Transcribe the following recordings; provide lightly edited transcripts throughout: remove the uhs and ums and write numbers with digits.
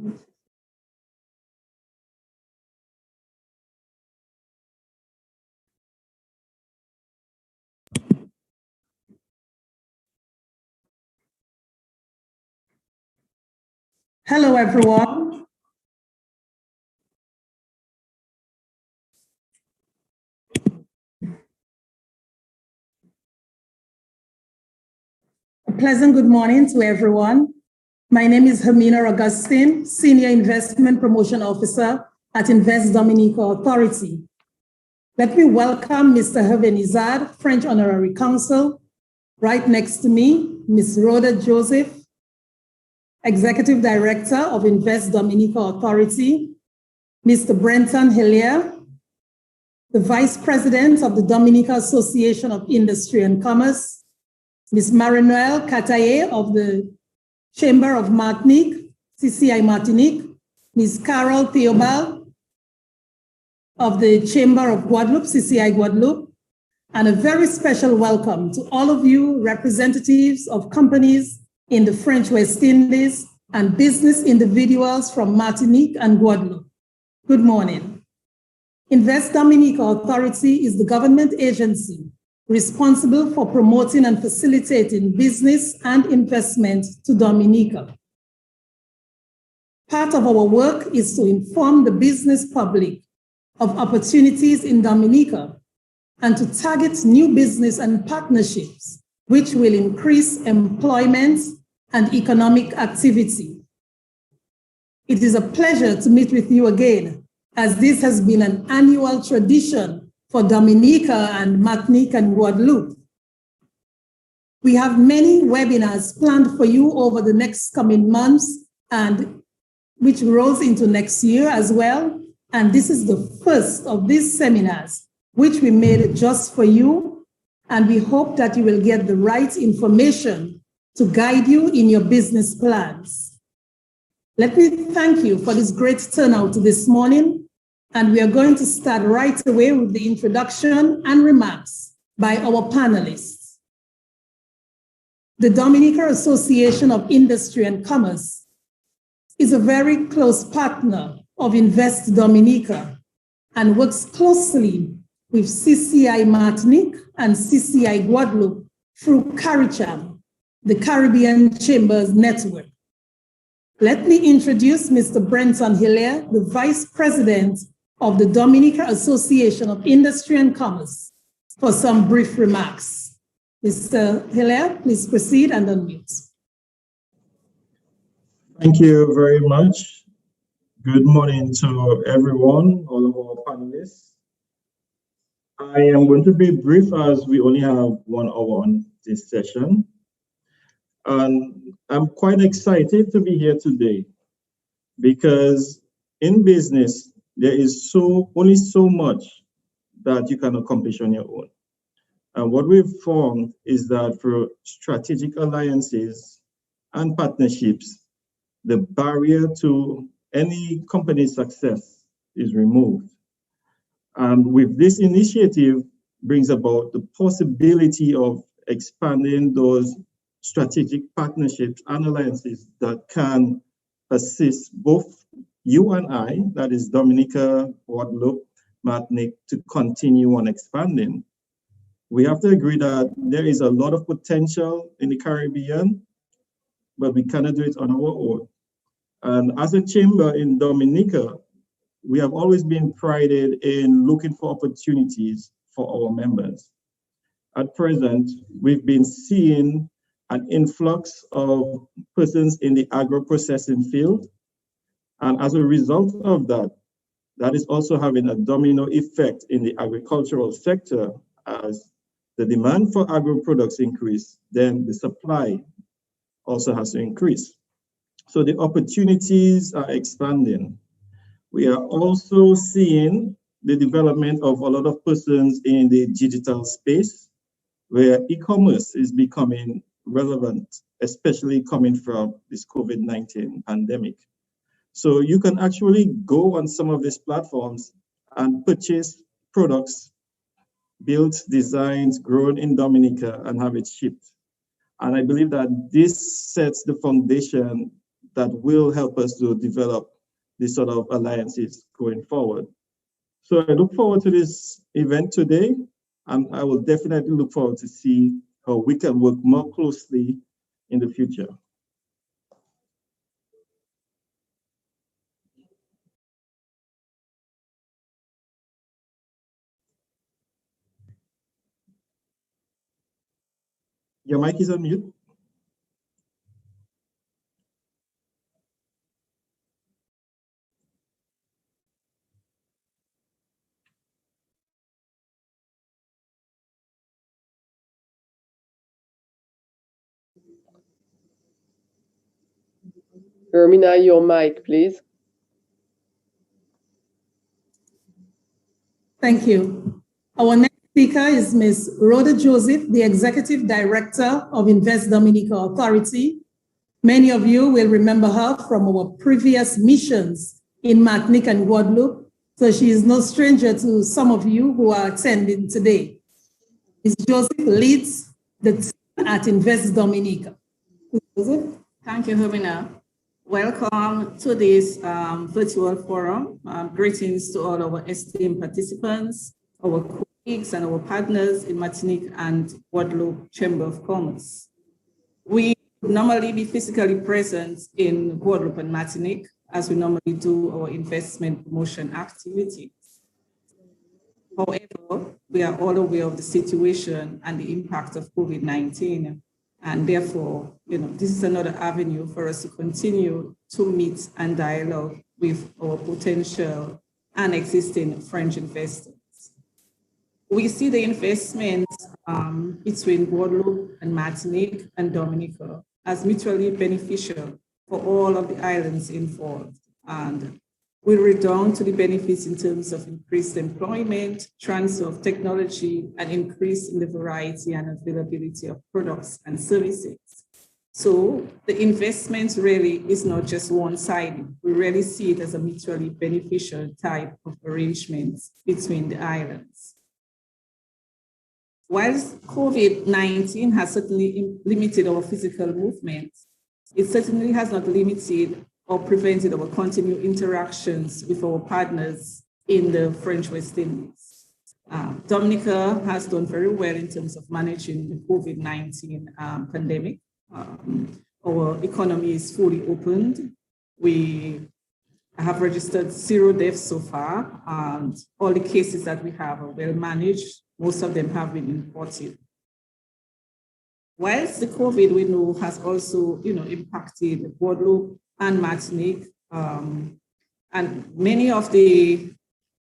Hello, everyone. A pleasant good morning to everyone. My name is Hermina Augustine, Senior Investment Promotion Officer at Invest Dominica Authority. Let me welcome Mr. Hervé Nizard, French Honorary Consul. Right next to me, Ms. Rhoda Joseph, Executive Director of Invest Dominica Authority, Mr. Brenton Hillier, the Vice President of the Dominica Association of Industry and Commerce, Ms. Marie-Noëlle Cataye of the Chamber of Martinique, CCI Martinique, Ms. Carol Theobald of the Chamber of Guadeloupe, CCI Guadeloupe, and a very special welcome to all of you representatives of companies in the French West Indies and business individuals from Martinique and Guadeloupe. Good morning. Invest Dominica Authority is the government agency responsible for promoting and facilitating business and investment to Dominica. Part of our work is to inform the business public of opportunities in Dominica and to target new business and partnerships which will increase employment and economic activity. It is a pleasure to meet with you again, as this has been an annual tradition for Dominica and Martinique and Guadeloupe. We have many webinars planned for you over the next coming months, and which rolls into next year as well. And this is the first of these seminars, which we made just for you. And we hope that you will get the right information to guide you in your business plans. Let me thank you for this great turnout this morning. And we are going to start right away with the introduction and remarks by our panelists. The Dominica Association of Industry and Commerce is a very close partner of Invest Dominica and works closely with CCI Martinique and CCI Guadeloupe through CARICHAM, the Caribbean Chambers Network. Let me introduce Mr. Brenton Hillier, the Vice President of the Dominica Association of Industry and Commerce, for some brief remarks. Mr. Hillier, please proceed and unmute. Thank you very much. Good morning to everyone, all of our panelists. I am going to be brief as we only have 1 hour on this session. And I'm quite excited to be here today because in business, there is only so much that you can accomplish on your own. And what we've found is that through strategic alliances and partnerships, the barrier to any company's success is removed. And with this initiative brings about the possibility of expanding those strategic partnerships and alliances that can assist both you and I, that is Dominica, Guadeloupe, Martinique, to continue on expanding. We have to agree that there is a lot of potential in the Caribbean, but we cannot do it on our own. And as a chamber in Dominica, we have always been prided in looking for opportunities for our members. At present, we've been seeing an influx of persons in the agro-processing field. And as a result of that, that is also having a domino effect in the agricultural sector. As the demand for agro products increase, then the supply also has to increase. So the opportunities are expanding. We are also seeing the development of a lot of persons in the digital space, where e-commerce is becoming relevant, especially coming from this COVID-19 pandemic. So you can actually go on some of these platforms and purchase products built, designed, grown in Dominica and have it shipped. And I believe that this sets the foundation that will help us to develop these sort of alliances going forward. So I look forward to this event today, and I will definitely look forward to see how we can work more closely in the future. Your mic is on mute. Romina, your mic, please. Thank you. Our next speaker is Ms. Rhoda Joseph, the Executive Director of Invest Dominica Authority. Many of you will remember her from our previous missions in Martinique and Guadeloupe, so she is no stranger to some of you who are attending today. Ms. Joseph leads the team at Invest Dominica. Joseph? Thank you, Romina. Welcome to this virtual forum. Greetings to all our esteemed participants, our colleagues and our partners in Martinique and Guadeloupe Chamber of Commerce. We would normally be physically present in Guadeloupe and Martinique as we normally do our investment promotion activities. However, we are all aware of the situation and the impact of COVID-19. And therefore, this is another avenue for us to continue to meet and dialogue with our potential and existing French investors. We see the investments between Guadeloupe and Martinique and Dominica as mutually beneficial for all of the islands involved. And we'll redound to the benefits in terms of increased employment, transfer of technology, and increase in the variety and availability of products and services. So the investment really is not just one-sided. We really see it as a mutually beneficial type of arrangements between the islands. Whilst COVID-19 has certainly limited our physical movements, it certainly has not limited or prevented our continued interactions with our partners in the French West Indies. Dominica has done very well in terms of managing the COVID-19 pandemic. Our economy is fully opened. We have registered 0 deaths so far, and all the cases that we have are well managed. Most of them have been imported. Whilst the COVID, we know, has also, impacted Guadeloupe and Martinique, and many of the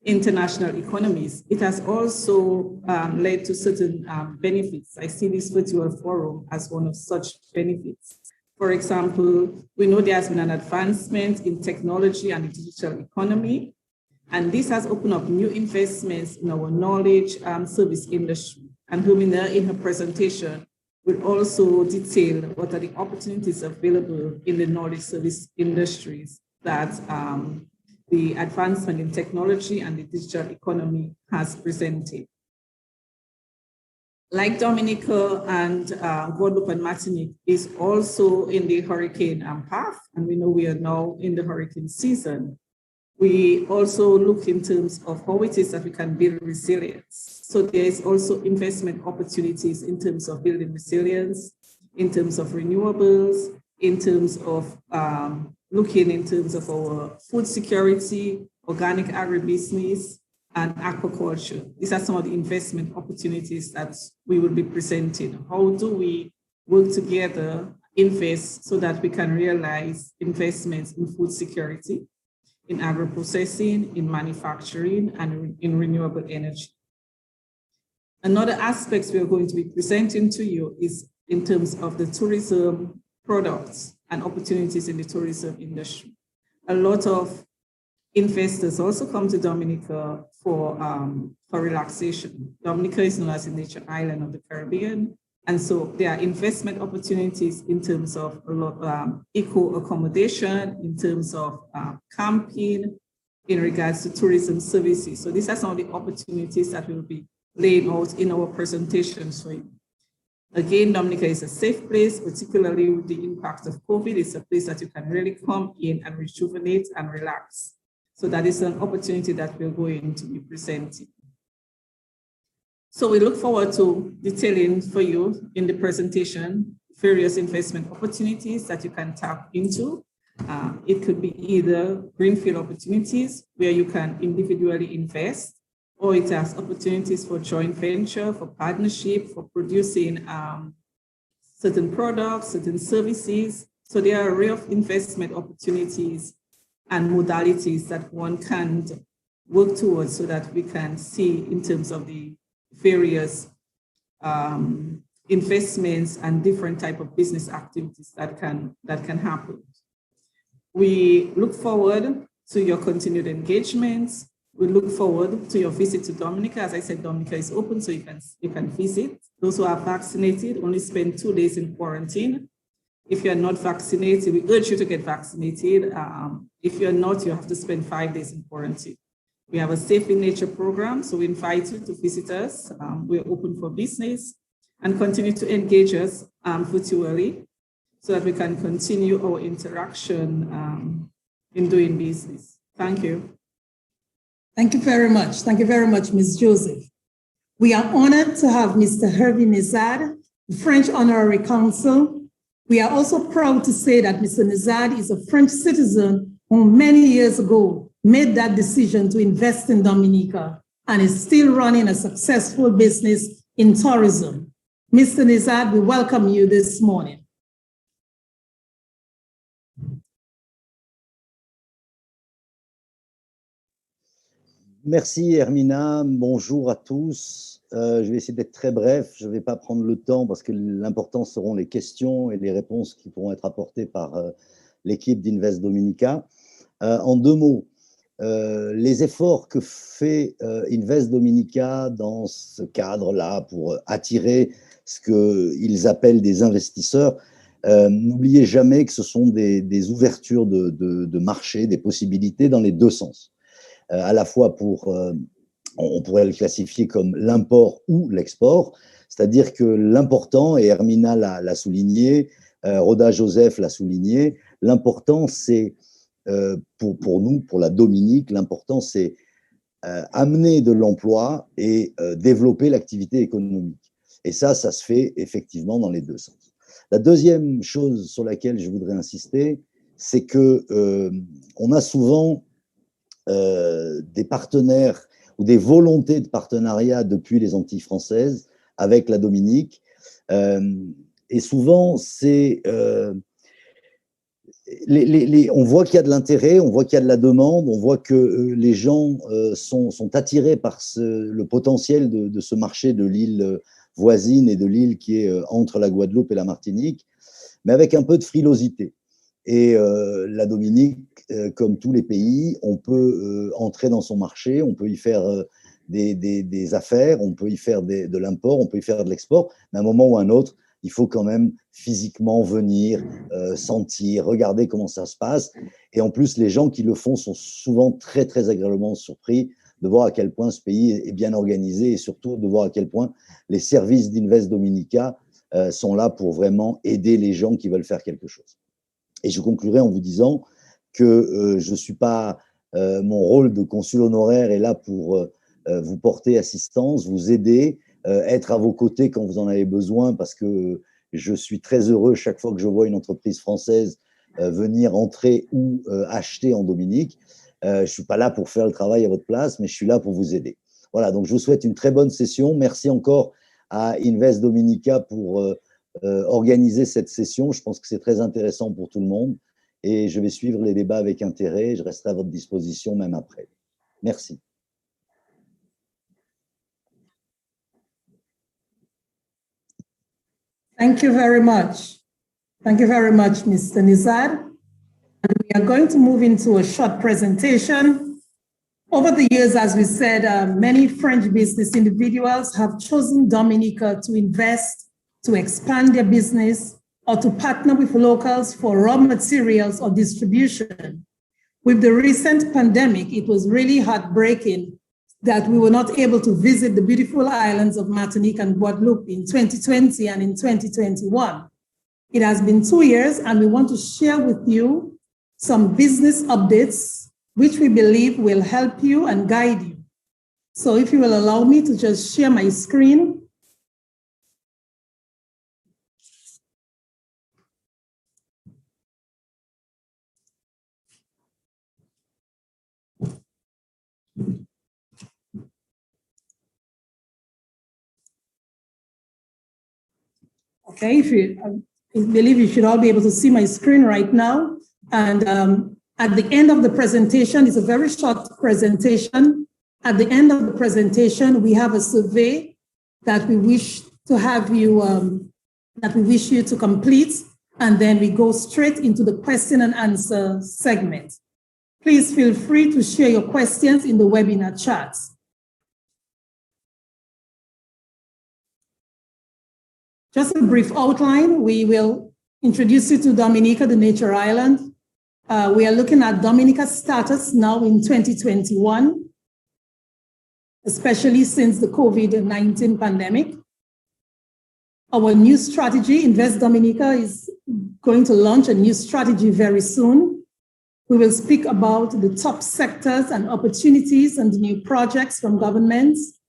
international economies, it has also led to certain benefits. I see this virtual forum as one of such benefits. For example, we know there has been an advancement in technology and the digital economy, and this has opened up new investments in our knowledge service industry. And Dominique, in her presentation, will also detail what are the opportunities available in the knowledge service industries that the advancement in technology and the digital economy has presented. Like Dominica and Guadeloupe and Martinique is also in the hurricane path, and we know we are now in the hurricane season. We also look in terms of how it is that we can build resilience. So there is also investment opportunities in terms of building resilience, in terms of renewables, in terms of looking in terms of our food security, organic agribusiness, and aquaculture. These are some of the investment opportunities that we will be presenting. How do we work together, invest so that we can realize investments in food security, in agro-processing, in manufacturing, and in renewable energy. Another aspect we are going to be presenting to you is in terms of the tourism products and opportunities in the tourism industry. A lot of investors also come to Dominica for relaxation. Dominica is known as a nature island of the Caribbean. And so there are investment opportunities in terms of a lot eco accommodation, in terms of camping, in regards to tourism services. So these are some of the opportunities that we'll be laying out in our presentations for you. Again, Dominica is a safe place, particularly with the impact of COVID. It's a place that you can really come in and rejuvenate and relax. So that is an opportunity that we're going to be presenting. So we look forward to detailing for you in the presentation various investment opportunities that you can tap into. It could be either greenfield opportunities where you can individually invest, or it has opportunities for joint venture, for partnership, for producing certain products, certain services. So there are a array of investment opportunities and modalities that one can work towards so that we can see in terms of the various investments and different type of business activities that can happen. We look forward to your continued engagements. We look forward to your visit to Dominica. As I said, Dominica is open, so you can visit. Those who are vaccinated only spend 2 days in quarantine. If you're not vaccinated, we urge you to get vaccinated. If you're not, you have to spend 5 days in quarantine. We have a Safe in Nature program, so we invite you to visit us. We're open for business and continue to engage us virtually so that we can continue our interaction in doing business. Thank you. Thank you very much. Thank you very much, Ms. Joseph. We are honored to have Mr. Hervé Nezad, the French Honorary Consul. We are also proud to say that Mr. Nezad is a French citizen who many years ago made that decision to invest in Dominica and is still running a successful business in tourism. Mr. Nezad, we welcome you this morning. Merci Hermina, bonjour à tous. Je vais essayer d'être très bref, je ne vais pas prendre le temps parce que l'important seront les questions et les réponses qui pourront être apportées par l'équipe d'Invest Dominica. En 2 mots, les efforts que fait Invest Dominica dans ce cadre-là pour attirer ce qu'ils appellent des investisseurs, n'oubliez jamais que ce sont des ouvertures de marché, des possibilités dans les 2 sens. À la fois on pourrait le classifier comme l'import ou l'export, c'est-à-dire que l'important, et Hermina l'a souligné, Rhoda Joseph l'a souligné, l'important c'est, pour nous, pour la Dominique, l'important c'est amener de l'emploi et développer l'activité économique. Et ça se fait effectivement dans les 2 sens. La deuxième chose sur laquelle je voudrais insister, c'est que on a souvent des partenaires ou des volontés de partenariat depuis les Antilles françaises avec la Dominique. Et souvent, c'est on voit qu'il y a de l'intérêt, on voit qu'il y a de la demande, on voit que les gens sont attirés par le potentiel de ce marché de l'île voisine et de l'île qui est entre la Guadeloupe et la Martinique, mais avec un peu de frilosité. Et la Dominique, comme tous les pays, on peut entrer dans son marché, on peut y faire des affaires, on peut y faire de l'import, on peut y faire de l'export, mais à un moment ou à un autre, il faut quand même physiquement venir, sentir, regarder comment ça se passe. Et en plus, les gens qui le font sont souvent très, très agréablement surpris de voir à quel point ce pays est bien organisé et surtout de voir à quel point les services d'Invest Dominica sont là pour vraiment aider les gens qui veulent faire quelque chose. Et je conclurai en vous disant que je ne suis pas, mon rôle de consul honoraire est là pour vous porter assistance, vous aider, être à vos côtés quand vous en avez besoin, parce que je suis très heureux chaque fois que je vois une entreprise française venir entrer ou acheter en Dominique. Je ne suis pas là pour faire le travail à votre place, mais je suis là pour vous aider. Voilà, donc je vous souhaite une très bonne session. Merci encore à Invest Dominica pour organiser cette session. Je pense que c'est très intéressant pour tout le monde et je vais suivre les débats avec intérêt. Je resterai à votre disposition même après. Merci. Thank you very much. Thank you very much, Mr. Nezad. And we are going to move into a short presentation. Over the years, as we said, many French business individuals have chosen Dominica to invest, to expand their business, or to partner with locals for raw materials or distribution. With the recent pandemic, it was really heartbreaking that we were not able to visit the beautiful islands of Martinique and Guadeloupe in 2020 and in 2021. It has been 2 years, and we want to share with you some business updates, which we believe will help you and guide you. So if you will allow me to just share my screen. Okay, I believe you should all be able to see my screen right now. And at the end of the presentation, it's a very short presentation. At the end of the presentation, we have a survey that we wish to have you, that we wish you to complete. And then we go straight into the question and answer segment. Please feel free to share your questions in the webinar chat. Just a brief outline. We will introduce you to Dominica, the nature island. We are looking at Dominica's status now in 2021, especially since the COVID-19 pandemic. Our new strategy, Invest Dominica, is going to launch a new strategy very soon. We will speak about the top sectors and opportunities and new projects from governments,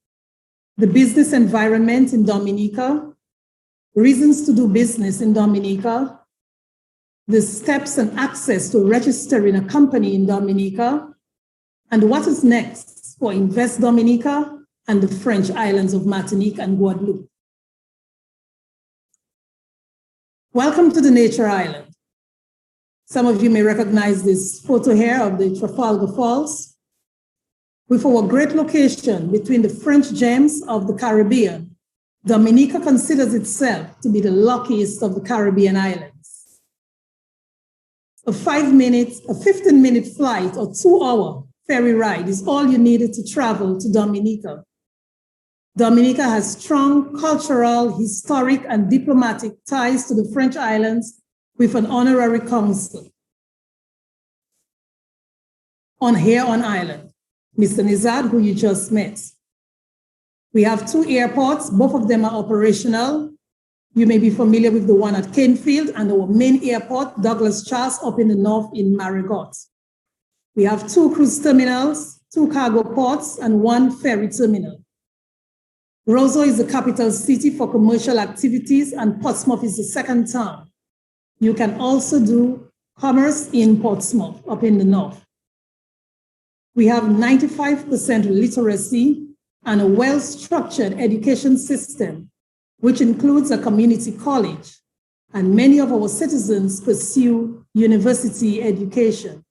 the business environment in Dominica, reasons to do business in Dominica, the steps and access to registering a company in Dominica, and what is next for Invest Dominica and the French islands of Martinique and Guadeloupe. Welcome to the Nature Island. Some of you may recognize this photo here of the Trafalgar Falls. With our great location between the French gems of the Caribbean, Dominica considers itself to be the luckiest of the Caribbean islands. A 15-minute flight or 2-hour ferry ride is all you needed to travel to Dominica. Dominica has strong cultural, historic, and diplomatic ties to the French islands with an honorary consul here on island, Mr. Nizad, who you just met. We have 2 airports, both of them are operational. You may be familiar with the one at Canefield and our main airport, Douglas Charles, up in the north in Marigot. We have 2 cruise terminals, 2 cargo ports, and 1 ferry terminal. Roseau is the capital city for commercial activities, and Portsmouth is the second town. You can also do commerce in Portsmouth, up in the north. We have 95% literacy and a well-structured education system, which includes a community college, and many of our citizens pursue university education.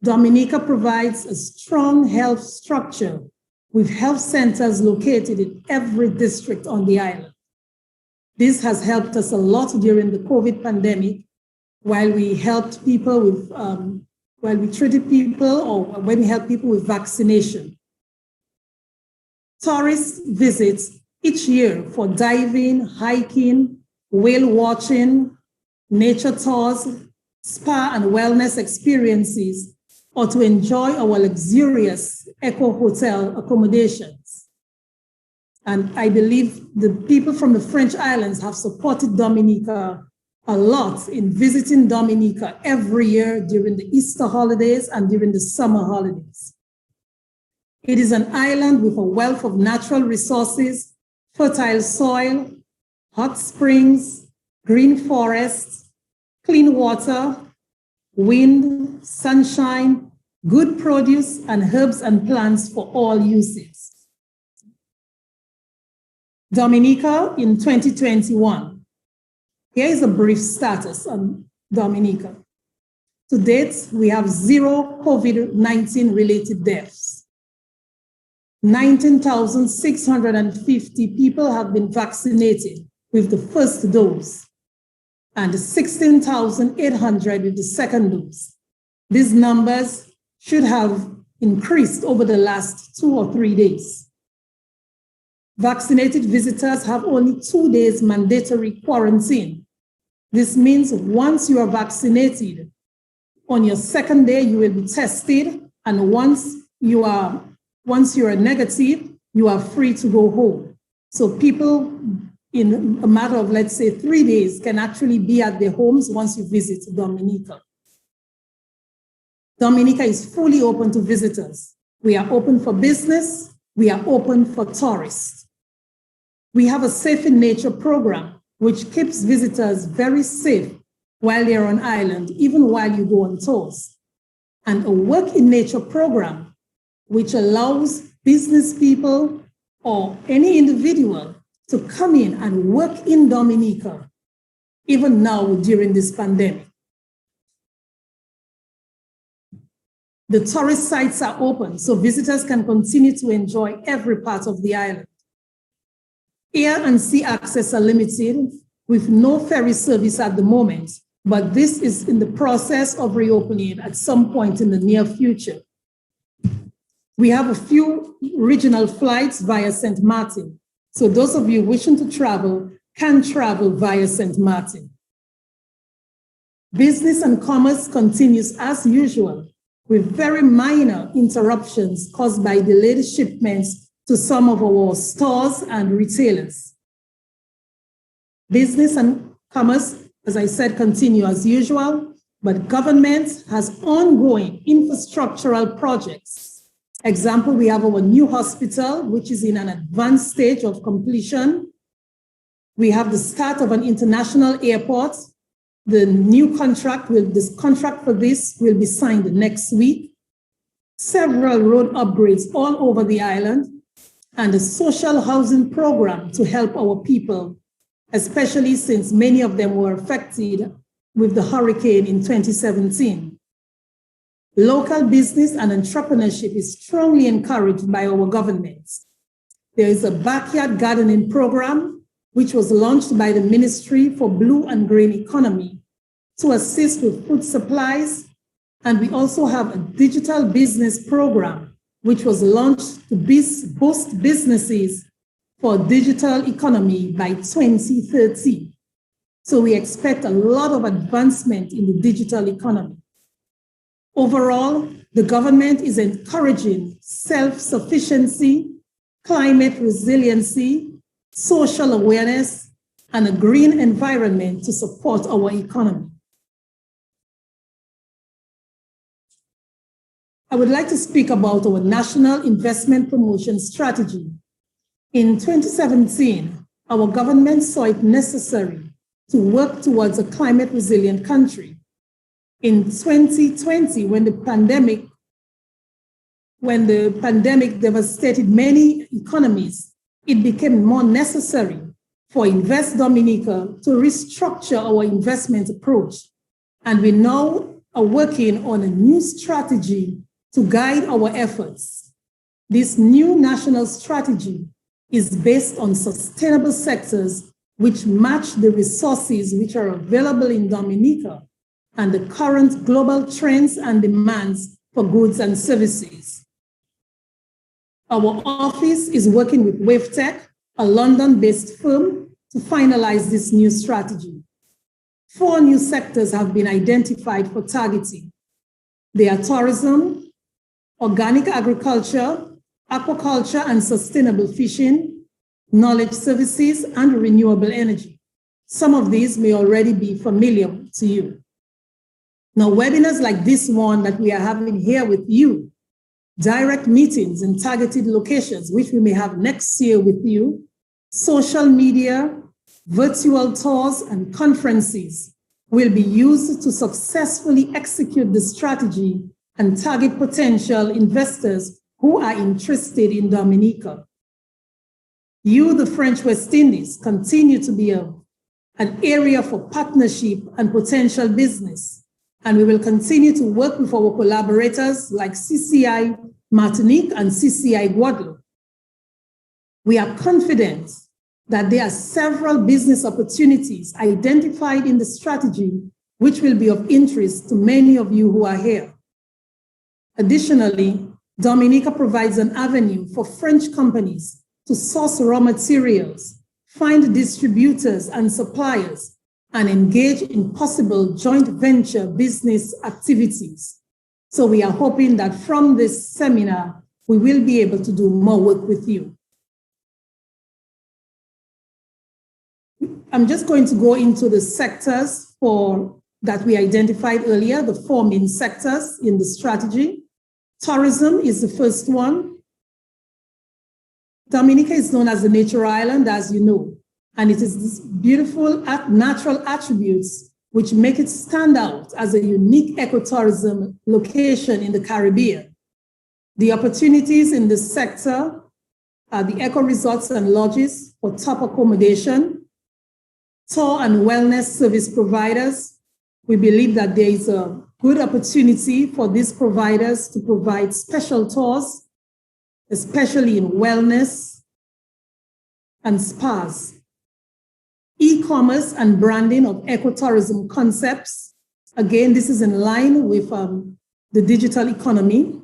Dominica provides a strong health structure with health centers located in every district on the island. This has helped us a lot during the COVID pandemic, while we helped people with, while we treated people or when we helped people with vaccination. Tourists visit each year for diving, hiking, whale watching, nature tours, spa and wellness experiences, or to enjoy our luxurious eco hotel accommodations. And I believe the people from the French islands have supported Dominica a lot in visiting Dominica every year during the Easter holidays and during the summer holidays. It is an island with a wealth of natural resources, fertile soil, hot springs, green forests, clean water, wind, sunshine, good produce, and herbs and plants for all uses. Dominica in 2021. Here is a brief status on Dominica. To date, we have 0 COVID-19 related deaths. 19,650 people have been vaccinated with the first dose, and 16,800 with the second dose. These numbers should have increased over the last 2 or 3 days. Vaccinated visitors have only 2 days mandatory quarantine. This means once you are vaccinated, on your second day, you will be tested, and once you are Once you're negative, you are free to go home. So people in a matter of, let's say, 3 days can actually be at their homes once you visit Dominica. Dominica is fully open to visitors. We are open for business. We are open for tourists. We have a Safe in Nature program, which keeps visitors very safe while they're on island, even while you go on tours. And a Work in Nature program, which allows business people or any individual to come in and work in Dominica, even now during this pandemic. The tourist sites are open, so visitors can continue to enjoy every part of the island. Air and sea access are limited with no ferry service at the moment, but this is in the process of reopening at some point in the near future. We have a few regional flights via St. Martin, so those of you wishing to travel can travel via St. Martin. Business and commerce continues as usual, with very minor interruptions caused by delayed shipments to some of our stores and retailers. Business and commerce, as I said, continue as usual, but government has ongoing infrastructural projects. Example, we have our new hospital, which is in an advanced stage of completion. We have the start of an international airport. The new contract, this contract for this will be signed next week. Several road upgrades all over the island, and a social housing program to help our people, especially since many of them were affected with the hurricane in 2017. Local business and entrepreneurship is strongly encouraged by our government. There is a backyard gardening program, which was launched by the Ministry for Blue and Green Economy to assist with food supplies. And we also have a digital business program, which was launched to boost businesses for digital economy by 2030. So we expect a lot of advancement in the digital economy. Overall, the government is encouraging self-sufficiency, climate resiliency, social awareness, and a green environment to support our economy. I would like to speak about our National Investment Promotion Strategy. In 2017, our government saw it necessary to work towards a climate resilient country. In 2020, when the pandemic devastated many economies, it became more necessary for Invest Dominica to restructure our investment approach. And we now are working on a new strategy to guide our efforts. This new national strategy is based on sustainable sectors which match the resources which are available in Dominica and the current global trends and demands for goods and services. Our office is working with WaveTech, a London-based firm, to finalize this new strategy. 4 new sectors have been identified for targeting. They are tourism, organic agriculture, aquaculture and sustainable fishing, knowledge services, and renewable energy. Some of these may already be familiar to you. Now, webinars like this one that we are having here with you, direct meetings in targeted locations, which we may have next year with you, social media, virtual tours, and conferences will be used to successfully execute the strategy and target potential investors who are interested in Dominica. You, the French West Indies, continue to be an area for partnership and potential business. And we will continue to work with our collaborators like CCI Martinique and CCI Guadeloupe. We are confident that there are several business opportunities identified in the strategy which will be of interest to many of you who are here. Additionally, Dominica provides an avenue for French companies to source raw materials, find distributors and suppliers, and engage in possible joint venture business activities. So we are hoping that from this seminar, we will be able to do more work with you. I'm just going to go into the sectors that we identified earlier, the 4 main sectors in the strategy. Tourism is the first one. Dominica is known as a nature island, as you know, and it is these beautiful natural attributes which make it stand out as a unique ecotourism location in the Caribbean. The opportunities in this sector are the eco resorts and lodges for top accommodation, tour and wellness service providers. We believe that there is a good opportunity for these providers to provide special tours, especially in wellness and spas. E-commerce and branding of ecotourism concepts. Again, this is in line with the digital economy.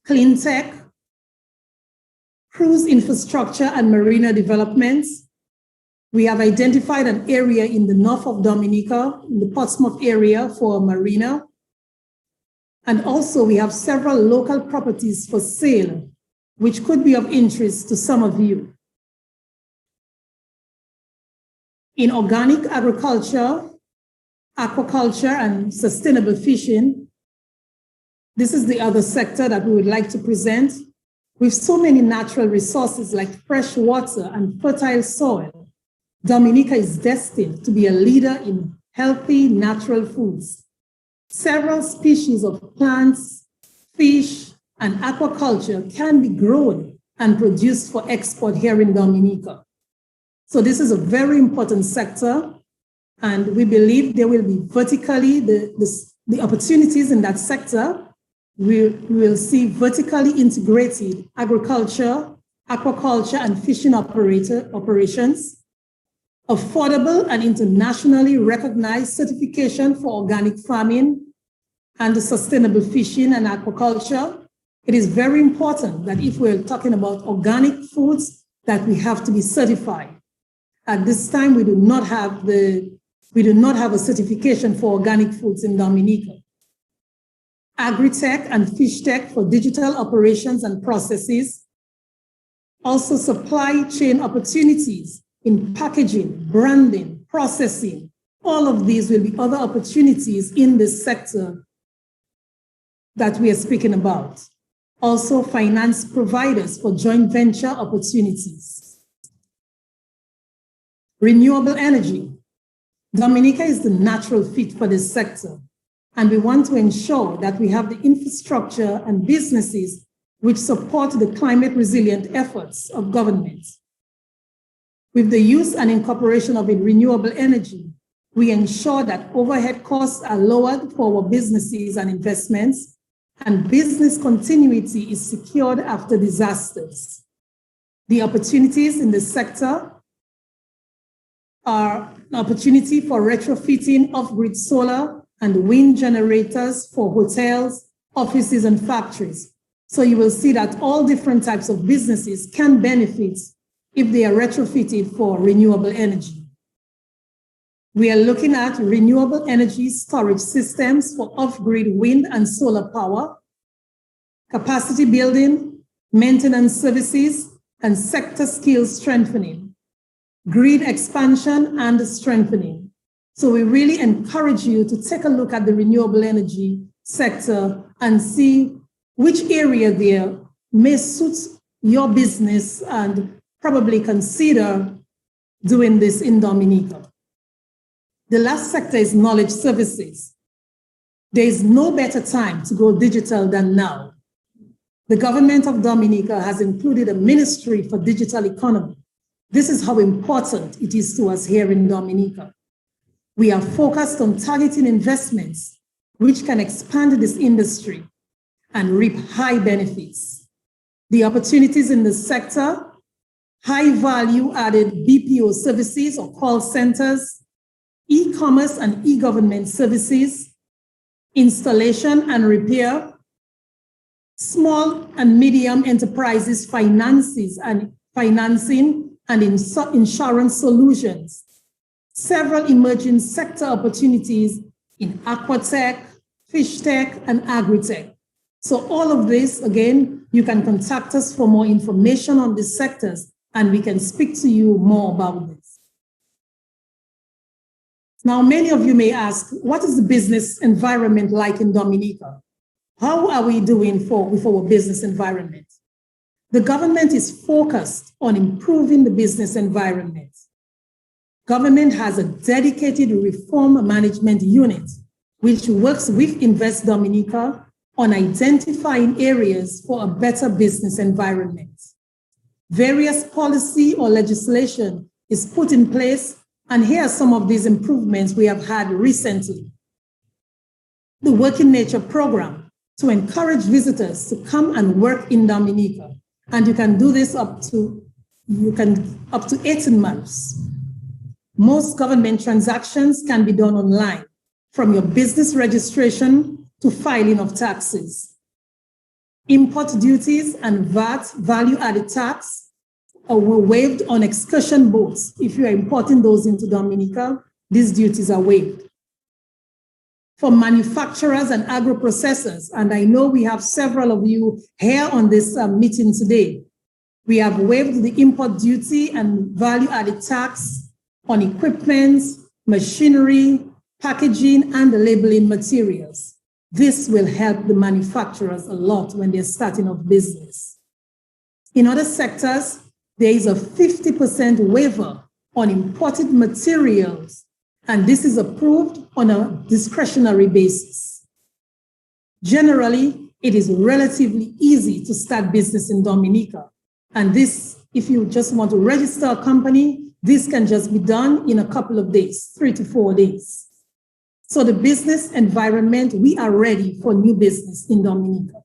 Clean tech, cruise infrastructure and marina developments. We have identified an area in the north of Dominica, in the Portsmouth area, for a marina. And also we have several local properties for sale, which could be of interest to some of you. In organic agriculture, aquaculture, and sustainable fishing, this is the other sector that we would like to present. With so many natural resources like fresh water and fertile soil, Dominica is destined to be a leader in healthy natural foods. Several species of plants, fish, and aquaculture can be grown and produced for export here in Dominica. So this is a very important sector, and we believe there will be vertically, the opportunities in that sector. We will see vertically integrated agriculture, aquaculture, and fishing operations, affordable and internationally recognized certification for organic farming and sustainable fishing and aquaculture. It is very important that if we're talking about organic foods, that we have to be certified. At this time, we do not have a certification for organic foods in Dominica. Agri-tech and fish tech for digital operations and processes. Also supply chain opportunities in packaging, branding, processing. All of these will be other opportunities in this sector that we are speaking about. Also finance providers for joint venture opportunities. Renewable energy. Dominica is the natural fit for this sector, and we want to ensure that we have the infrastructure and businesses which support the climate resilient efforts of government. With the use and incorporation of renewable energy, we ensure that overhead costs are lowered for our businesses and investments, and business continuity is secured after disasters. The opportunities in this sector are an opportunity for retrofitting off-grid solar and wind generators for hotels, offices, and factories. So you will see that all different types of businesses can benefit if they are retrofitted for renewable energy. We are looking at renewable energy storage systems for off-grid wind and solar power, capacity building, maintenance services, and sector skills strengthening, grid expansion and strengthening. So we really encourage you to take a look at the renewable energy sector and see which area there may suit your business and probably consider doing this in Dominica. The last sector is knowledge services. There is no better time to go digital than now. The government of Dominica has included a ministry for digital economy. This is how important it is to us here in Dominica. We are focused on targeting investments which can expand this industry and reap high benefits. The opportunities in the sector, high value added BPO services or call centers, e-commerce and e-government services, installation and repair, small and medium enterprises financing and insurance solutions, several emerging sector opportunities in aquatech, fish tech, and agri-tech. So all of this, again, you can contact us for more information on these sectors, and we can speak to you more about this. Now, many of you may ask, what is the business environment like in Dominica? How are we doing with our business environment? The government is focused on improving the business environment. Government has a dedicated reform management unit, which works with Invest Dominica on identifying areas for a better business environment. Various policy or legislation is put in place, and here are some of these improvements we have had recently. The Working Nature program to encourage visitors to come and work in Dominica, and you can do this up to 18 months. Most government transactions can be done online, from your business registration to filing of taxes. Import duties and VAT, value-added tax, were waived on excursion boats. If you are importing those into Dominica, these duties are waived. For manufacturers and agro-processors, and I know we have several of you here on this meeting today, we have waived the import duty and value-added tax on equipment, machinery, packaging, and the labeling materials. This will help the manufacturers a lot when they're starting off business. In other sectors, there is a 50% waiver on imported materials, and this is approved on a discretionary basis. Generally, it is relatively easy to start business in Dominica. And this, if you just want to register a company, this can just be done in a couple of days, 3 to 4 days. So the business environment, we are ready for new business in Dominica.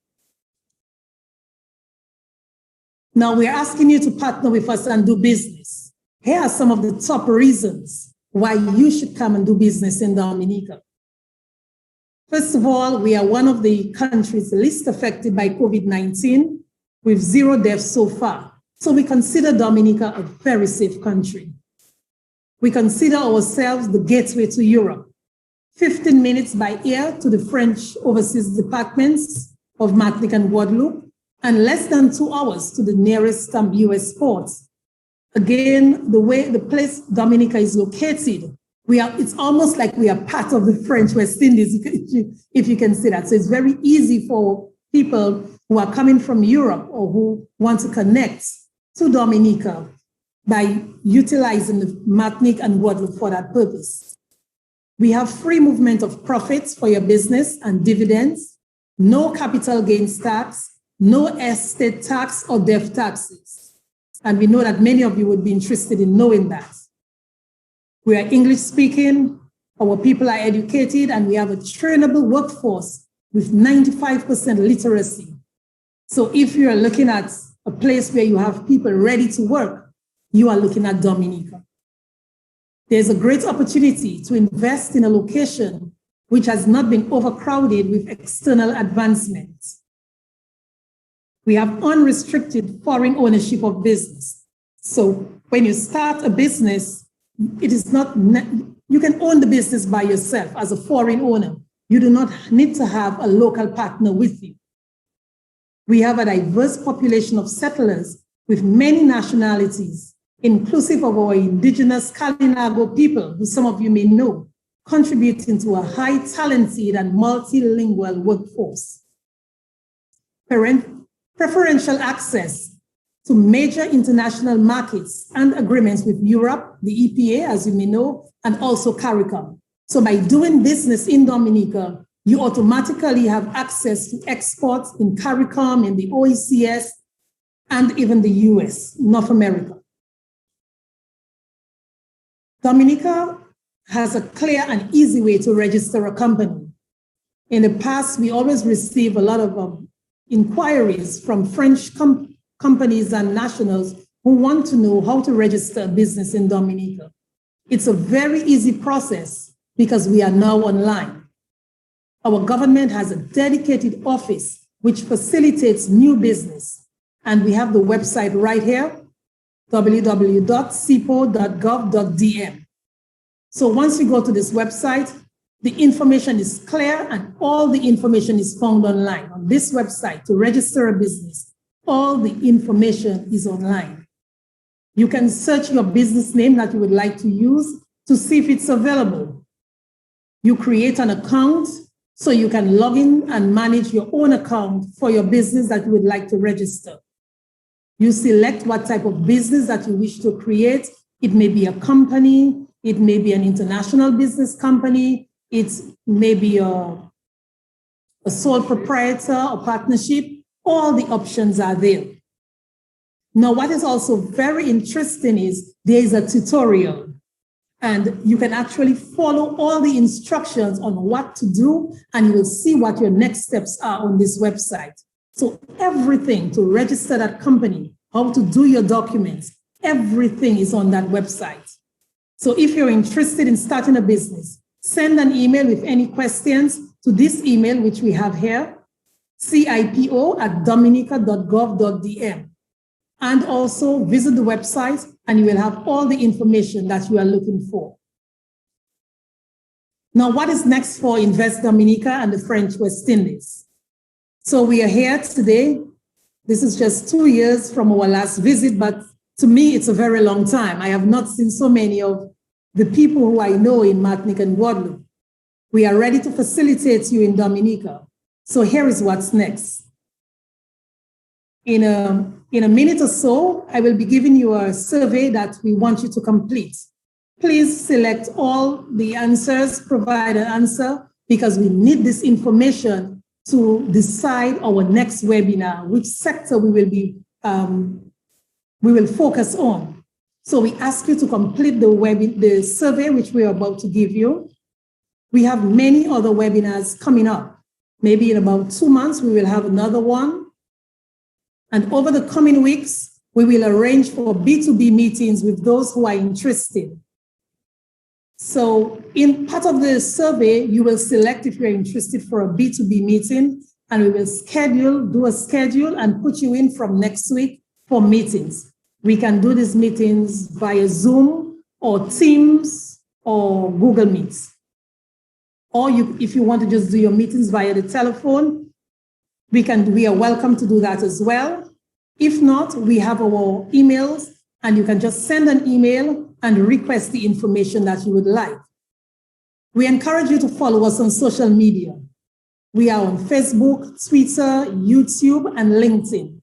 Now we're asking you to partner with us and do business. Here are some of the top reasons why you should come and do business in Dominica. First of all, we are one of the countries least affected by COVID-19 with 0 deaths so far. So we consider Dominica a very safe country. We consider ourselves the gateway to Europe. 15 minutes by air to the French overseas departments of Martinique and Guadeloupe, and less than 2 hours to the nearest US ports. Again, the place Dominica is located, it's almost like we are part of the French West Indies, if you can say that. So it's very easy for people who are coming from Europe or who want to connect to Dominica by utilizing the Martinique and Guadeloupe for that purpose. We have free movement of profits for your business and dividends, no capital gains tax, no estate tax or death taxes. And we know that many of you would be interested in knowing that. We are English speaking, our people are educated, and we have a trainable workforce with 95% literacy. So if you are looking at a place where you have people ready to work, you are looking at Dominica. There's a great opportunity to invest in a location which has not been overcrowded with external advancements. We have unrestricted foreign ownership of business. So when you start a business, it is not, you can own the business by yourself as a foreign owner. You do not need to have a local partner with you. We have a diverse population of settlers with many nationalities, inclusive of our indigenous Kalinago people, who some of you may know, contributing to a high talented and multilingual workforce. Preferential access to major international markets and agreements with Europe, the EPA, as you may know, and also CARICOM. So by doing business in Dominica, you automatically have access to exports in CARICOM, in the OECS, and even the US, North America. Dominica has a clear and easy way to register a company. In the past, we always receive a lot of inquiries from French companies and nationals who want to know how to register a business in Dominica. It's a very easy process because we are now online. Our government has a dedicated office which facilitates new business. And we have the website right here, www.sipo.gov.dm. So once you go to this website, The information is clear and all the information is found online. On this website, to register a business, all the information is online. You can search your business name that you would like to use to see if it's available. You create an account so you can log in and manage your own account for your business that you would like to register. You select what type of business that you wish to create. It may be a company, it may be an international business company, it may be a sole proprietor or partnership. All the options are there. Now, what is also very interesting is there is a tutorial, and you can actually follow all the instructions on what to do, and you will see what your next steps are on this website. So everything to register that company, how to do your documents, everything is on that website. So if you're interested in starting a business, send an email with any questions to this email, which we have here, cipo@dominica.gov.dm. And also visit the website and you will have all the information that you are looking for. Now, what is next for Invest Dominica and the French West Indies? So we are here today. This is just 2 years from our last visit, but to me, it's a very long time. I have not seen so many of the people who I know in Martinique and Guadeloupe. We are ready to facilitate you in Dominica. So here is what's next. In a minute or so, I will be giving you a survey that we want you to complete. Please select all the answers, provide an answer, because we need this information to decide our next webinar, which sector we will focus on. So we ask you to complete the survey, which we are about to give you. We have many other webinars coming up. Maybe in about 2 months, we will have another one. And over the coming weeks, we will arrange for B2B meetings with those who are interested. So in part of the survey, you will select if you're interested for a B2B meeting, and we will do a schedule and put you in from next week for meetings. We can do these meetings via Zoom or Teams or Google Meets. Or if you want to just do your meetings via the telephone, we are welcome to do that as well. If not, we have our emails, and you can just send an email and request the information that you would like. We encourage you to follow us on social media. We are on Facebook, Twitter, YouTube, and LinkedIn.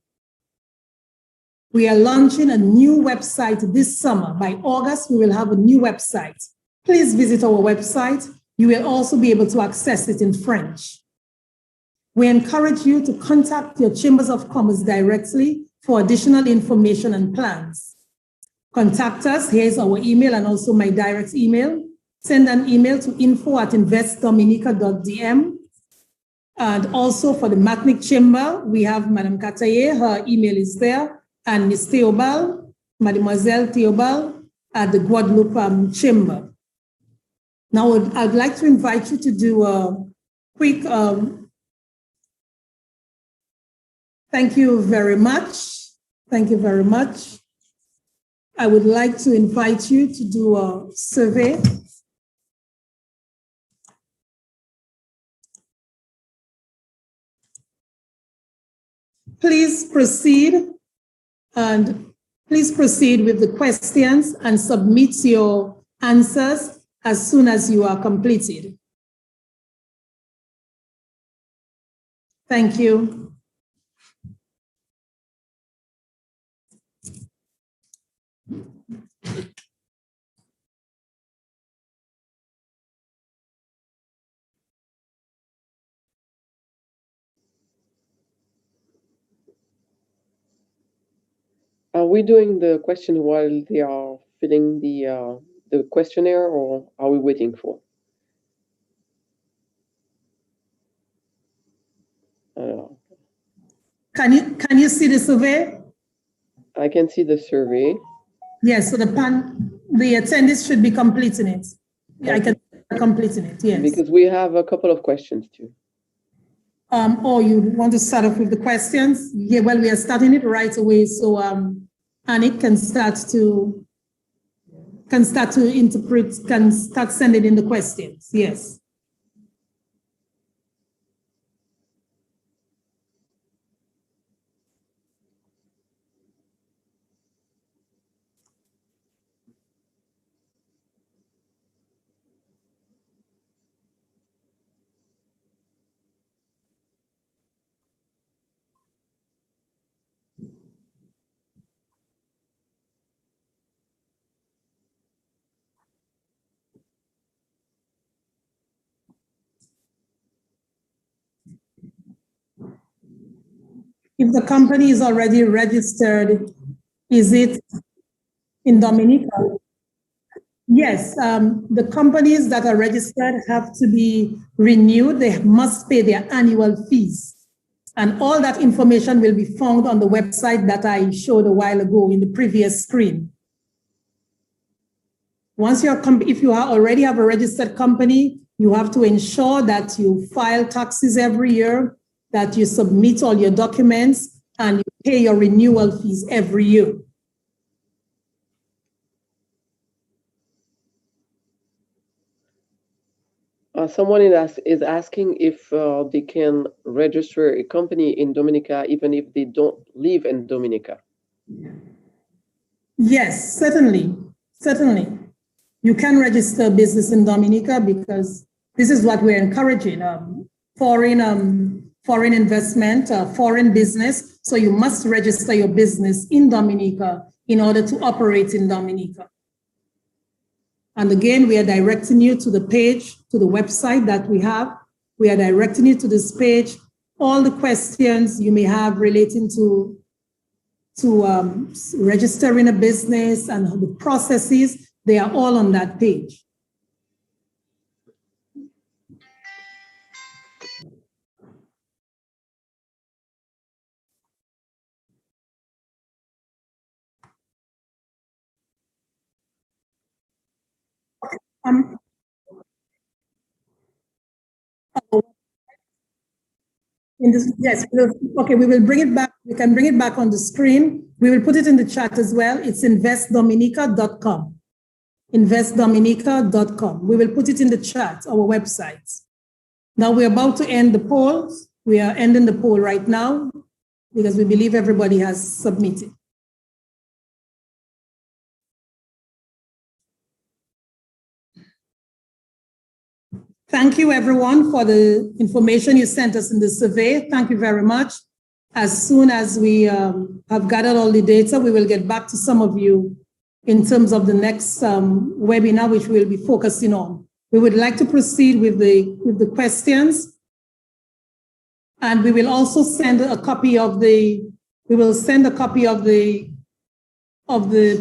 We are launching a new website this summer. By August, we will have a new website. Please visit our website. You will also be able to access it in French. We encourage you to contact your chambers of commerce directly for additional information and plans. Contact us. Here's our email and also my direct email. Send an email to info@investdominica.dm. And also for the Martinique Chamber, we have Madame Kataye. Her email is there. And Ms. Theobald, Mademoiselle Theobald at the Guadeloupe Chamber. Now, I'd like to invite you to do a quick thank you very much. Thank you very much. I would like to invite you to do a survey. Please proceed with the questions and submit your answers as soon as you are completed. Thank you. Are we doing the question while they are filling the questionnaire, or are we waiting for? Can you see the survey? I can see the survey. Yes, so the attendees should be completing it. Okay. I can completing it, yes. Because we have a couple of questions too. Or you want to start off with the questions? Yeah, well, we are starting it right away, so Annick can start to interpret, can start sending in the questions. Yes. If the company is already registered, is it in Dominica? Yes, the companies that are registered have to be renewed. They must pay their annual fees. And all that information will be found on the website that I showed a while ago in the previous screen. Once if you already have a registered company, you have to ensure that you file taxes every year, that you submit all your documents, and you pay your renewal fees every year. Someone is asking if they can register a company in Dominica even if they don't live in Dominica. Yes, certainly. Certainly. You can register a business in Dominica because this is what we're encouraging, foreign investment, foreign business. So you must register your business in Dominica in order to operate in Dominica. And again, we are directing you to the page, to the website that we have. We are directing you to this page. All the questions you may have relating to registering a business and the processes, they are all on that page. Yes, okay, we will bring it back. We can bring it back on the screen. We will put it in the chat as well. It's investdominica.com. Investdominica.com. We will put it in the chat, our website. Now we're about to end the polls. We are ending the poll right now because we believe everybody has submitted. Thank you, everyone, for the information you sent us in the survey. Thank you very much. As soon as we have gathered all the data, we will get back to some of you in terms of the next webinar, which we'll be focusing on. We would like to proceed with the questions. And we will also send a copy of the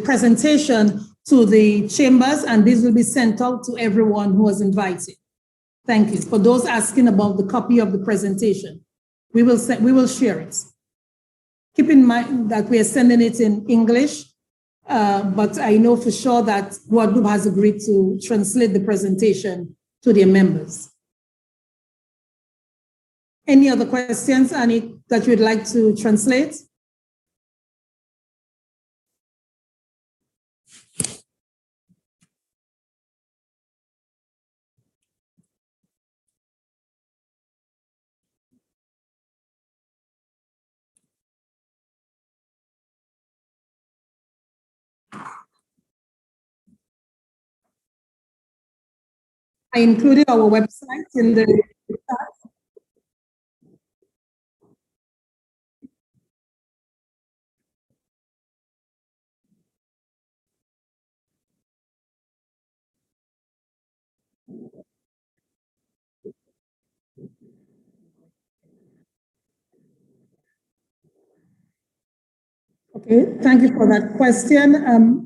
presentation to the chambers, and this will be sent out to everyone who was invited. Thank you. For those asking about the copy of the presentation, we will share it. Keep in mind that we are sending it in English, but I know for sure that Guadeloupe has agreed to translate the presentation to their members. Any other questions, Annie, that you'd like to translate? I included our website in the chat. Okay, thank you for that question,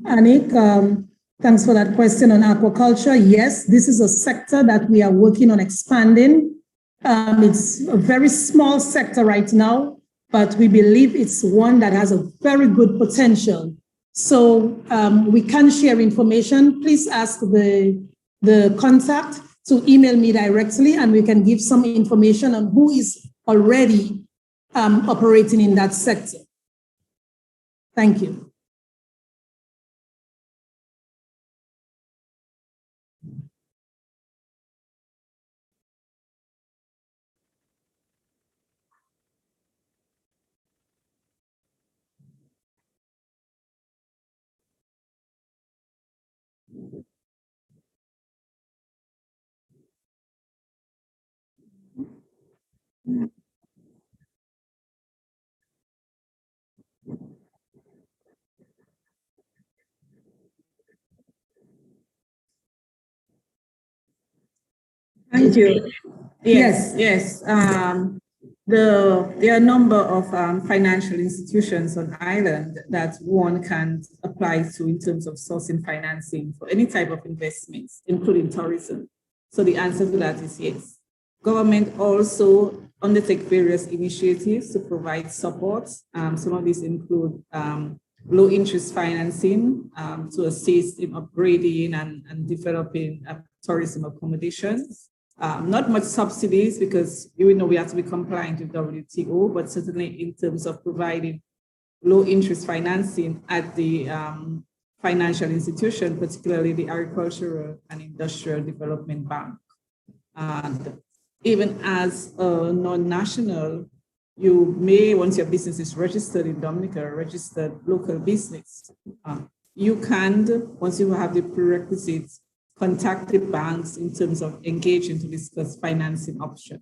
Anik. Thanks for that question on aquaculture. Yes, this is a sector that we are working on expanding. It's a very small sector right now, but we believe it's one that has a very good potential. So we can share information. Please ask the contact to email me directly, and we can give some information on who is already operating in that sector. Thank you. Thank you. Yes. There are a number of financial institutions on island that one can apply to in terms of sourcing financing for any type of investments, including tourism. So the answer to that is yes. Government also undertake various initiatives to provide support. Some of these include low interest financing to assist in upgrading and developing tourism accommodations. Not much subsidies because you know we have to be compliant with WTO, but certainly in terms of providing low interest financing at the financial institution, particularly the Agricultural and Industrial Development Bank. And even as a non-national, you may, once your business is registered in Dominica, registered local business, you can, once you have the prerequisites, contact the banks in terms of engaging to discuss financing options.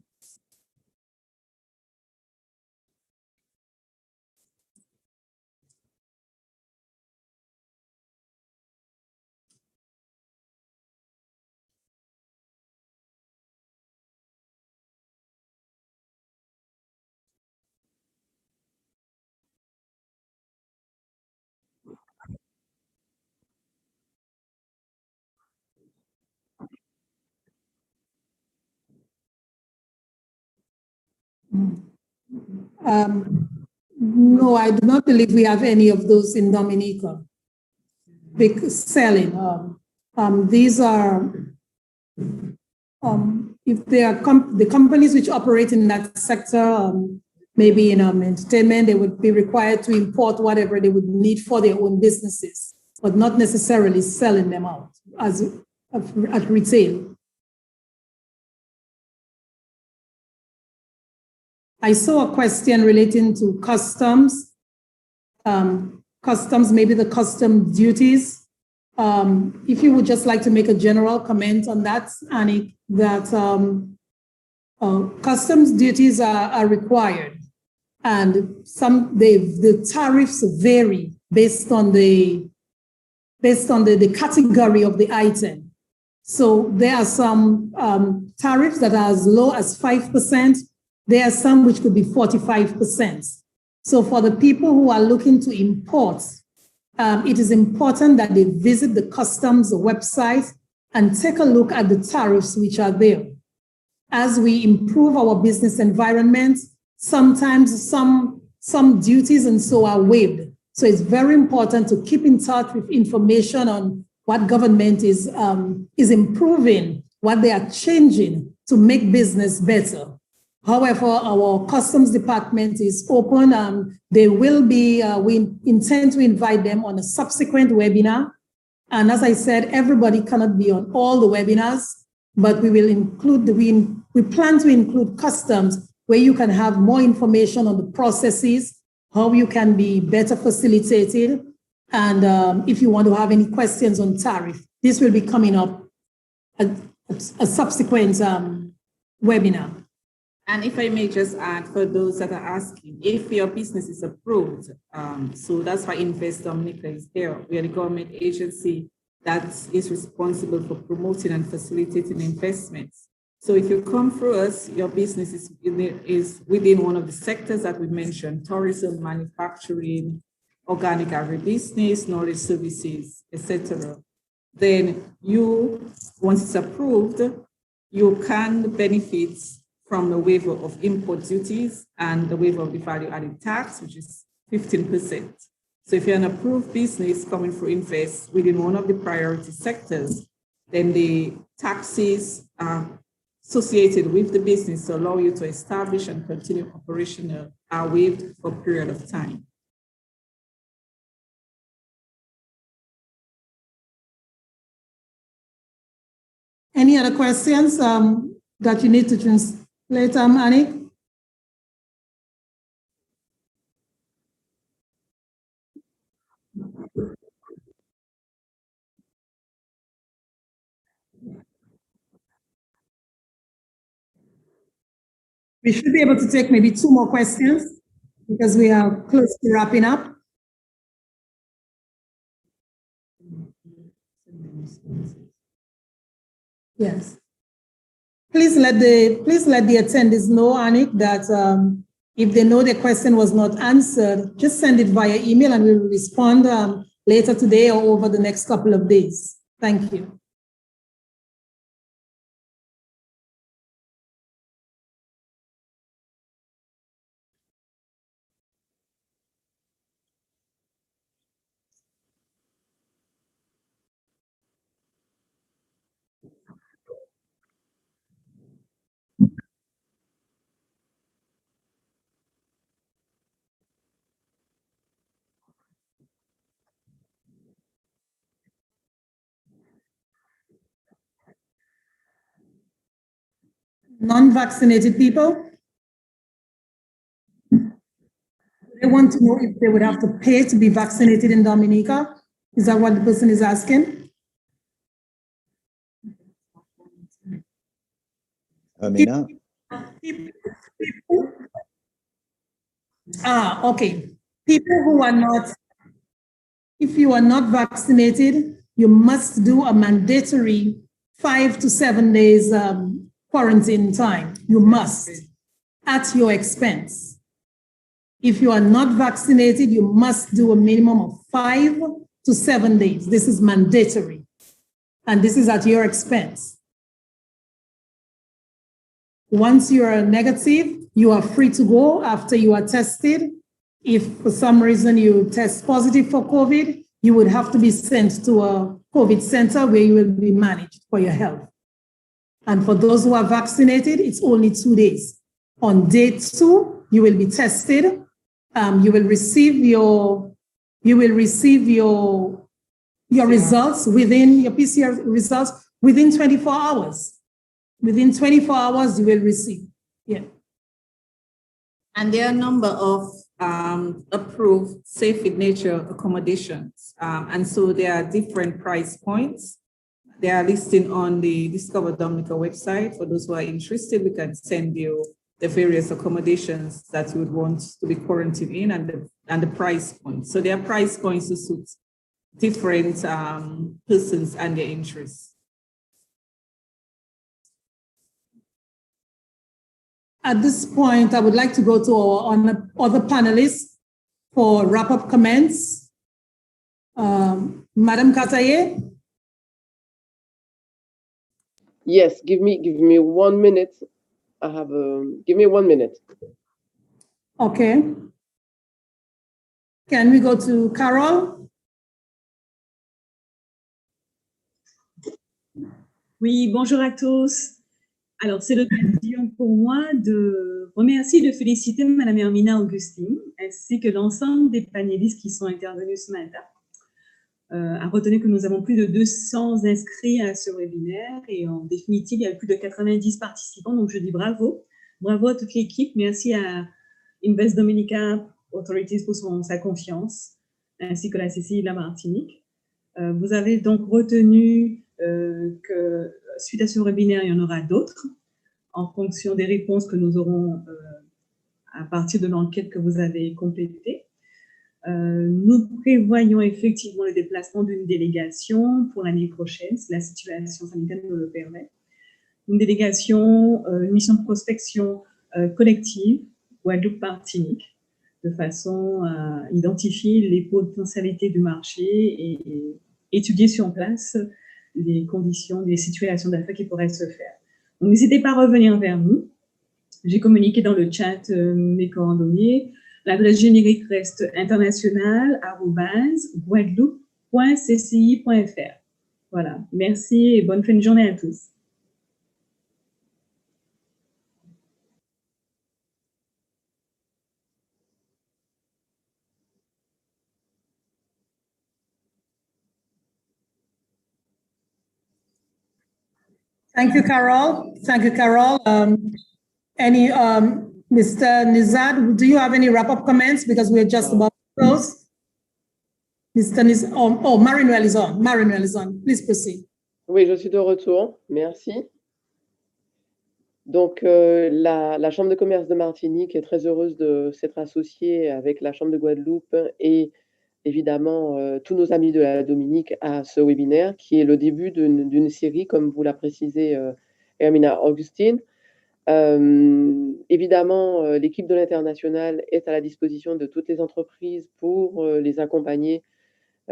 No, I do not believe we have any of those in Dominica. Selling. These are, if they are the companies which operate in that sector, maybe in entertainment, they would be required to import whatever they would need for their own businesses, but not necessarily selling them out as at retail. I saw a question relating to customs, maybe the custom duties. If you would just like to make a general comment on that, Annie, that customs duties are required, and the tariffs vary based on the category of the item. So there are some tariffs that are as low as 5%. There are some which could be 45%. So for the people who are looking to import, it is important that they visit the customs website and take a look at the tariffs which are there. As we improve our business environment, sometimes some duties and so are waived. So it's very important to keep in touch with information on what government is improving, what they are changing to make business better. However, our customs department is open. They will be, we intend to invite them on a subsequent webinar. And as I said, everybody cannot be on all the webinars, but we will include, we plan to include customs where you can have more information on the processes, how you can be better facilitated. And if you want to have any questions on tariff, this will be coming up at a subsequent webinar. And if I may just add, for those that are asking, if your business is approved, so that's why Invest Dominica is there. We are the government agency that is responsible for promoting and facilitating investments. So if you come through us, your business is within one of the sectors that we mentioned: tourism, manufacturing, organic agribusiness, knowledge services, etc. Then you, once it's approved, you can benefit from the waiver of import duties and the waiver of the value-added tax, which is 15%. So if you're an approved business coming through Invest within one of the priority sectors, then the taxes associated with the business to allow you to establish and continue operational are waived for a period of time. Any other questions that you need to translate, Annie? We should be able to take maybe 2 more questions because we are close to wrapping up. Yes. please let the attendees know, Anik, that if they know their question was not answered, just send it via email and we'll respond later today or over the next couple of days. Thank you. Non-vaccinated people, they want to know if they would have to pay to be vaccinated in Dominica. Is that what the person is asking? Amina? Okay. People who are not, if you are not vaccinated, you must do a mandatory 5 to 7 days quarantine time. You must, at your expense. If you are not vaccinated, you must do a minimum of 5 to 7 days. This is mandatory, and this is at your expense. Once you are negative, you are free to go after you are tested. If for some reason you test positive for COVID, you would have to be sent to a COVID center where you will be managed for your health. And for those who are vaccinated, it's only 2 days. On day 2, you will be tested. You will receive your results within your PCR results within 24 hours. Within 24 hours, you will receive. Yeah. And there are a number of approved safe in nature accommodations. And so there are different price points. They are listed on the Discover Dominica website. For those who are interested, we can send you the various accommodations that you would want to be quarantined in and the price points. So there are price points to suit different persons and their interests. At this point, I would like to go to our other panelists for wrap-up comments. Madam Kataye? Yes, give me 1 minute. Give me 1 minute. Okay. Can we go to Carol? Oui, bonjour à tous. Alors, c'est l'occasion pour moi de remercier et de féliciter Madame Hermina Augustine, ainsi que l'ensemble des panélistes qui sont intervenus ce matin. À retenir que nous avons plus de 200 inscrits à ce webinaire et en définitive, il y a plus de 90 participants. Donc, je dis bravo. Bravo à toute l'équipe. Merci à Invest Dominica Authority pour sa confiance, ainsi que la CCI de la Martinique. Vous avez donc retenu que suite à ce webinaire, il y en aura d'autres en fonction des réponses que nous aurons à partir de l'enquête que vous avez complétée. Nous prévoyons effectivement le déplacement d'une délégation pour l'année prochaine, si la situation sanitaire nous le permet. Une délégation, une mission de prospection collective, Guadeloupe-Martinique, de façon à identifier les potentialités du marché et étudier sur place les conditions, les situations d'affaires qui pourraient se faire. Donc, n'hésitez pas à revenir vers nous. J'ai communiqué dans le chat mes coordonnées. L'adresse générique reste international@guadeloupe.cci.fr. Voilà. Merci et bonne fin de journée à tous. Thank you, Carol. Thank you, Carol. Mr. Nizad, do you have any wrap-up comments? Because we're just about to close. Mr. Nizad, Marie-Noëlle is on. Marie-Noëlle is on. Please proceed. Oui, je suis de retour. Merci. Donc, la Chambre de commerce de Martinique est très heureuse de s'être associée avec la Chambre de Guadeloupe et évidemment tous nos amis de la Dominique à ce webinaire qui est le début d'une série, comme vous l'a précisé Hermina Augustine. Évidemment, l'équipe de l'international est à la disposition de toutes les entreprises pour les accompagner,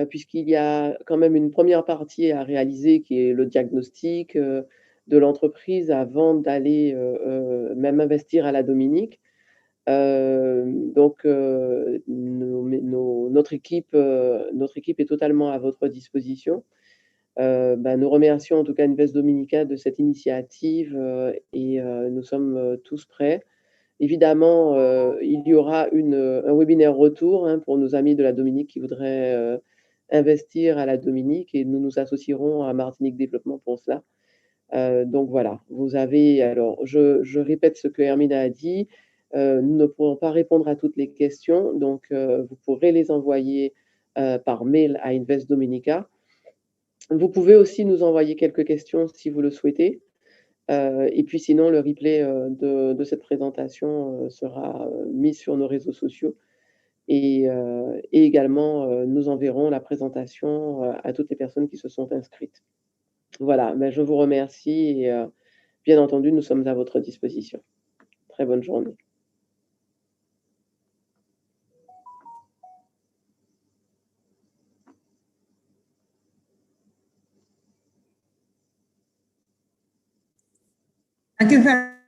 puisqu'il y a quand même une première partie à réaliser qui est le diagnostic de l'entreprise avant d'aller même investir à la Dominique. Donc, notre équipe est totalement à votre disposition. Nous remercions en tout cas Invest Dominica de cette initiative et nous sommes tous prêts. Évidemment, il y aura un webinaire retour pour nos amis de la Dominique qui voudraient investir à la Dominique et nous nous associerons à Martinique Développement pour cela. Donc voilà, vous avez, alors je répète ce que Hermina a dit, nous ne pourrons pas répondre à toutes les questions, donc vous pourrez les envoyer par mail à Invest Dominica. Vous pouvez aussi nous envoyer quelques questions si vous le souhaitez. Et puis sinon, le replay de cette présentation sera mis sur nos réseaux sociaux. Et également, nous enverrons la présentation à toutes les personnes qui se sont inscrites. Voilà, je vous remercie et bien entendu, nous sommes à votre disposition. Très bonne journée. Thank you very